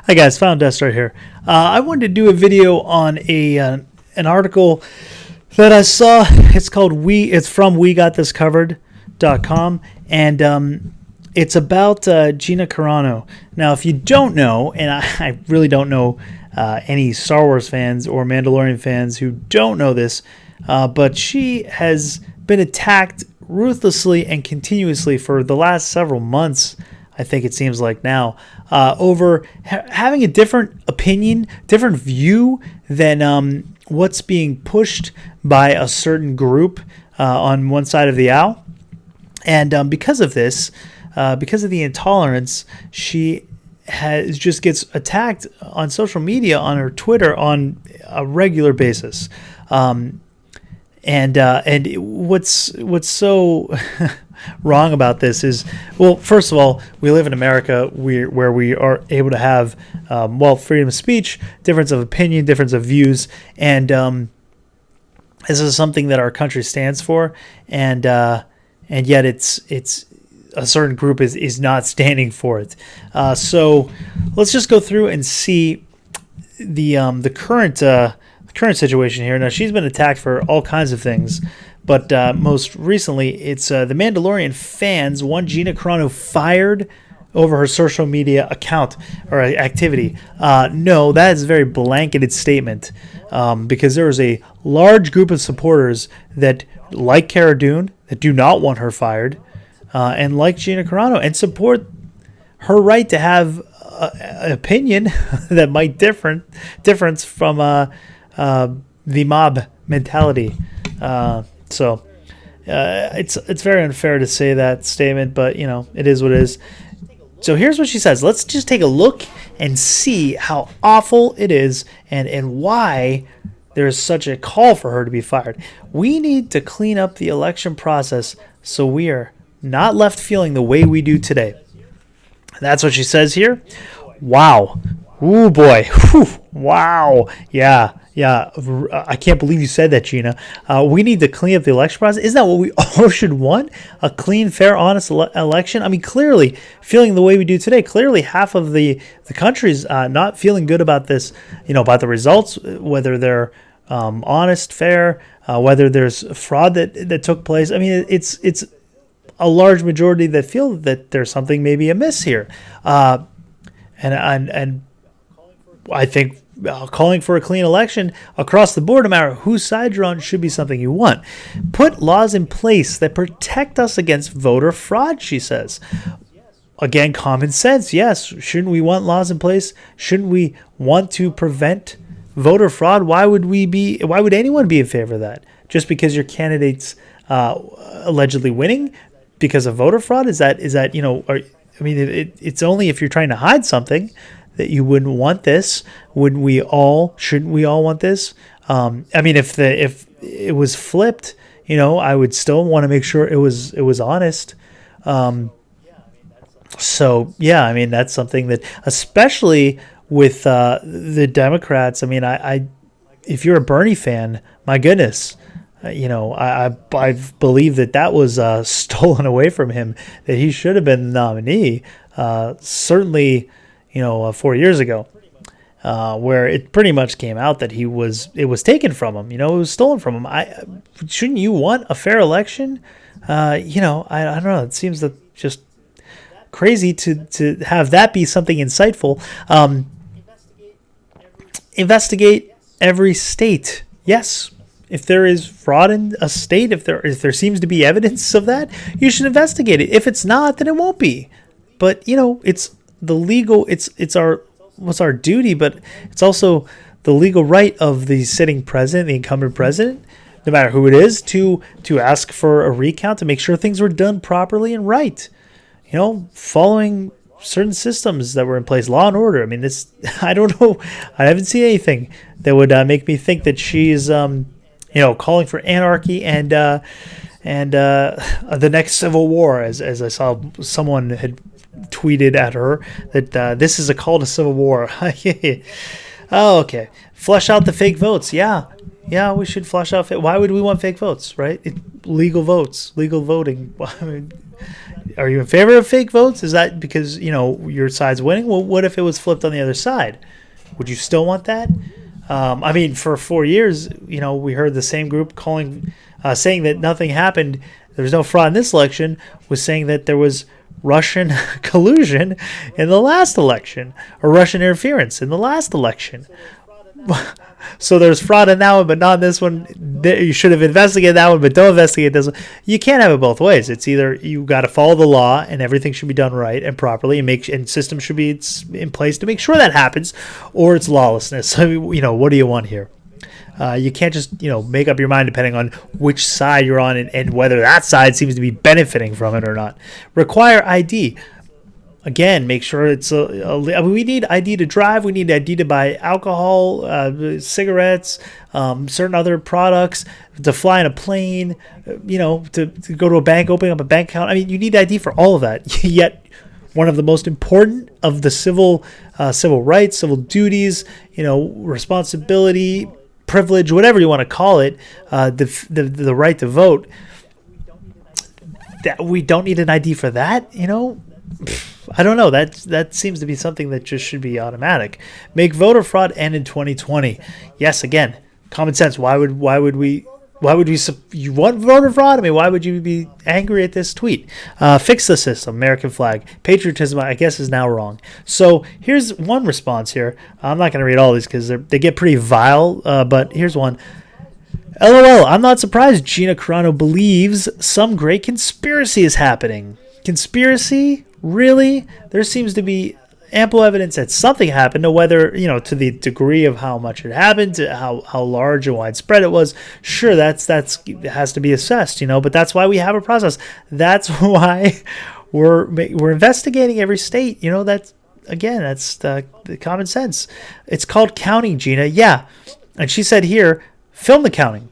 Hi guys, Found Dust right here. I wanted to do a video on an article that I saw. It's called It's from WeGotThisCovered.com, and it's about Gina Carano. Now, if you don't know, and I really don't know any Star Wars fans or Mandalorian fans who don't know this, but she has been attacked ruthlessly and continuously for the last several months. I think it seems like now, over having a different opinion, different view than what's being pushed by a certain group on one side of the aisle. And because of this, because of the intolerance, she just gets attacked on social media, on her Twitter, on a regular basis. And what's so wrong about this is, well, first of all, we live in America where we are able to have, freedom of speech, difference of opinion, difference of views, and this is something that our country stands for, and yet it's a certain group is not standing for it. So let's just go through and see the current situation here. Now, she's been attacked for all kinds of things, but most recently, it's the Mandalorian fans want Gina Carano fired over her social media account or activity. No, that is a very blanketed statement, because there is a large group of supporters that like Cara Dune, that do not want her fired, and like Gina Carano, and support her right to have an opinion that might difference from the mob mentality. So it's very unfair to say that statement, but it is what it is. So here's what she says. Let's just take a look and see how awful it is, and why there's such a call for her to be fired. We need to clean up the election process so we are not left feeling the way we do today. That's what she says here. Wow. Ooh, boy. Whew. Wow. Yeah. I can't believe you said that, Gina. We need to clean up the election process. Isn't that what we all should want? A clean, fair, honest election? I mean, clearly, feeling the way we do today, clearly half of the country's not feeling good about this, about the results, whether they're honest, fair, whether there's fraud that took place. I mean, it's a large majority that feel that there's something maybe amiss here. And I think calling for a clean election across the board, no matter whose side you're on, should be something you want. Put laws in place that protect us against voter fraud, she says. Again, common sense. Yes, shouldn't we want laws in place? Shouldn't we want to prevent voter fraud? Why would anyone be in favor of that? Just because your candidate's allegedly winning because of voter fraud? Is that it's only if you're trying to hide something that you wouldn't want this. Shouldn't we all want this? If it was flipped, I would still want to make sure it was honest. So yeah, that's something that, especially with the Democrats. If you're a Bernie fan, my goodness, I believe that was stolen away from him, that he should have been the nominee. Certainly, 4 years ago, where it pretty much came out that it was taken from him. It was stolen from him. Shouldn't you want a fair election? I don't know. It seems that just crazy to have that be something insightful. Investigate every state. Yes. If there is fraud in a state, if there seems to be evidence of that, you should investigate it. If it's not, then it won't be. But it's the legal. It's our duty, but it's also the legal right of the sitting president, the incumbent president, no matter who it is, to ask for a recount, to make sure things were done properly and right. Following certain systems that were in place, law and order. I don't know. I haven't seen anything that would make me think that she's calling for anarchy and the next civil war, as I saw someone had tweeted at her that this is a call to civil war. Oh, okay. Flush out the fake votes. Yeah, we should flush out. Why would we want fake votes, right? Legal votes, legal voting. Are you in favor of fake votes? Is that because, your side's winning? Well, what if it was flipped on the other side? Would you still want that? I mean, for 4 years, we heard the same group saying that nothing happened. There was no fraud in this election, was saying that there was Russian collusion in the last election, or Russian interference in the last election. So there's fraud in that one, but not in this one. You should have investigated that one, but don't investigate this one. You can't have it both ways. It's either you got to follow the law and everything should be done right and properly, and systems should be in place to make sure that happens, or it's lawlessness. So, what do you want here? You can't just, make up your mind depending on which side you're on and whether that side seems to be benefiting from it or not. Require ID. Again, make sure it's we need ID to drive. We need ID to buy alcohol, cigarettes, certain other products, to fly in a plane, to go to a bank, opening up a bank account. I mean, you need ID for all of that. Yet, one of the most important of the civil rights, civil duties, responsibility, privilege, whatever you want to call it, the right to vote. That we don't need an ID for that, I don't know. That seems to be something that just should be automatic. Make voter fraud end in 2020. Yes, again, common sense. Why would we? You want voter fraud? I mean, why would you be angry at this tweet? Fix the system. American flag. Patriotism, I guess, is now wrong. So here's one response here. I'm not going to read all these because they get pretty vile, but here's one. LOL, I'm not surprised Gina Carano believes some great conspiracy is happening. Conspiracy? Really? There seems to be ample evidence that something happened. Now, whether, to the degree of how much it happened, to how large and widespread it was, sure, that's it has to be assessed, but that's why we have a process. That's why we're investigating every state. That's the common sense. It's called counting, Gina. Yeah. And she said here, film the counting.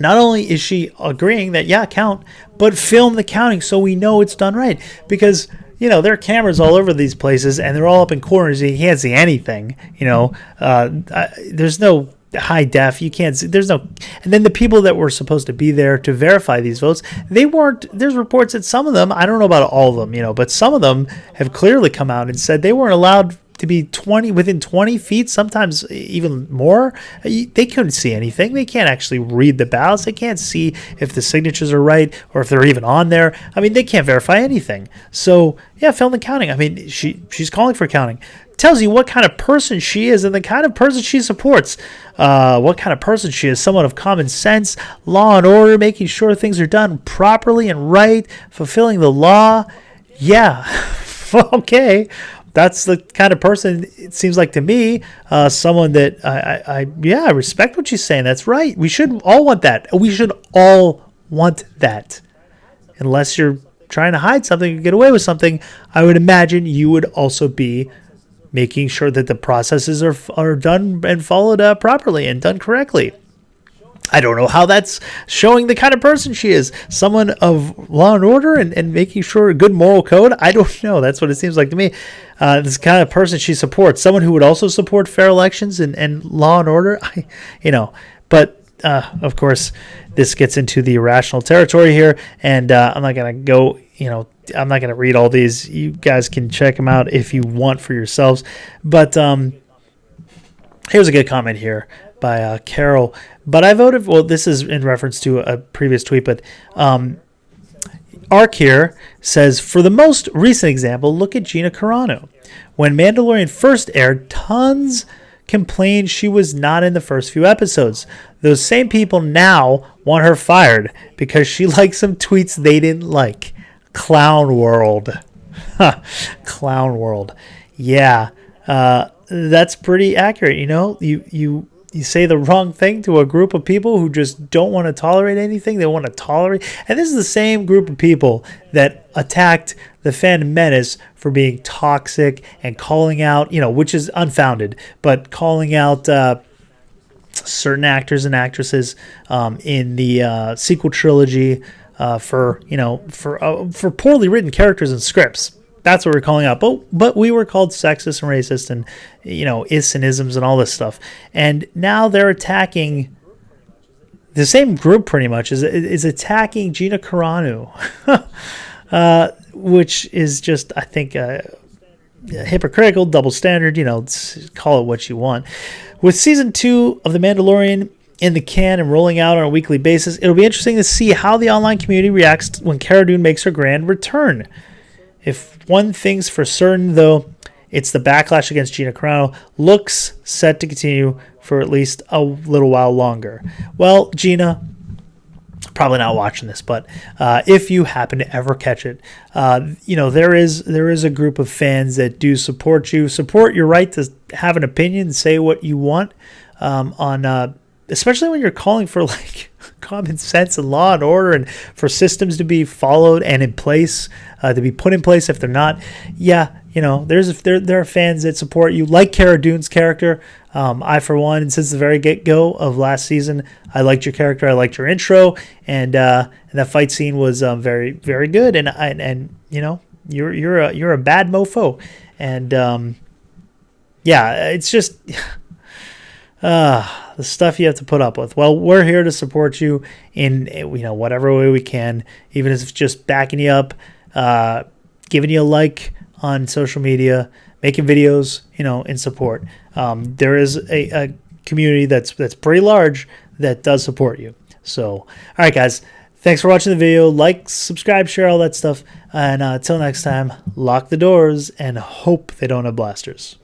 Not only is she agreeing that, count, but film the counting so we know it's done right. Because, there are cameras all over these places and they're all up in corners. You can't see anything, there's no high def. You can't see, and then the people that were supposed to be there to verify these votes, they weren't. There's reports that some of them, I don't know about all of them, but some of them have clearly come out and said they weren't allowed to be within 20 feet, sometimes even more. They couldn't see anything. They can't actually read the ballots. They can't see if the signatures are right or if they're even on there. I mean, they can't verify anything. So, film the counting. I mean, she's calling for counting. Tells you what kind of person she is and the kind of person she supports. What kind of person she is. Someone of common sense, law and order, making sure things are done properly and right, fulfilling the law. Yeah. Okay. That's the kind of person it seems like to me, someone that I respect what she's saying. That's right. We should all want that. We should all want that. Unless you're trying to hide something or get away with something, I would imagine you would also be making sure that the processes are done and followed properly and done correctly. I don't know how that's showing the kind of person she is. Someone of law and order and making sure a good moral code. I don't know. That's what it seems like to me. This kind of person she supports. Someone who would also support fair elections and law and order. But of course, this gets into the irrational territory here. And I'm not going to go, I'm not going to read all these. You guys can check them out if you want for yourselves. But here's a good comment here by Carol. But I voted, this is in reference to a previous tweet, but Ark here says, for the most recent example, look at Gina Carano. When Mandalorian first aired, tons complained she was not in the first few episodes. Those same people now want her fired because she liked some tweets they didn't like. Clown world. Clown world. Yeah, that's pretty accurate. You say the wrong thing to a group of people who just don't want to tolerate anything. They want to tolerate. And this is the same group of people that attacked the Phantom Menace for being toxic and calling out, which is unfounded, but calling out certain actors and actresses in the sequel trilogy for poorly written characters and scripts. That's what we're calling out. But we were called sexist and racist and, is and isms and all this stuff. And now they're attacking the same group pretty much is attacking Gina Carano. which is just, I think, hypocritical, double standard, call it what you want. With season 2 of The Mandalorian in the can and rolling out on a weekly basis, it'll be interesting to see how the online community reacts when Cara Dune makes her grand return. If one thing's for certain, though, it's the backlash against Gina Carano looks set to continue for at least a little while longer. Well, Gina, probably not watching this, but if you happen to ever catch it, there is a group of fans that do support you, support your right to have an opinion, say what you want, especially when you're calling for like common sense and law and order, and for systems to be followed and in place, to be put in place if they're not. Yeah, there are fans that support you, like Cara Dune's character. I, for one, since the very get-go of last season, I liked your character. I liked your intro, and that fight scene was very, very good. And you're a bad mofo, and it's just the stuff you have to put up with. Well, we're here to support you in whatever way we can, even if it's just backing you up, giving you a like on social media, making videos, in support. There is a community that's pretty large that does support you. So, all right, guys, thanks for watching the video. Like, subscribe, share, all that stuff. And until next time, lock the doors and hope they don't have blasters.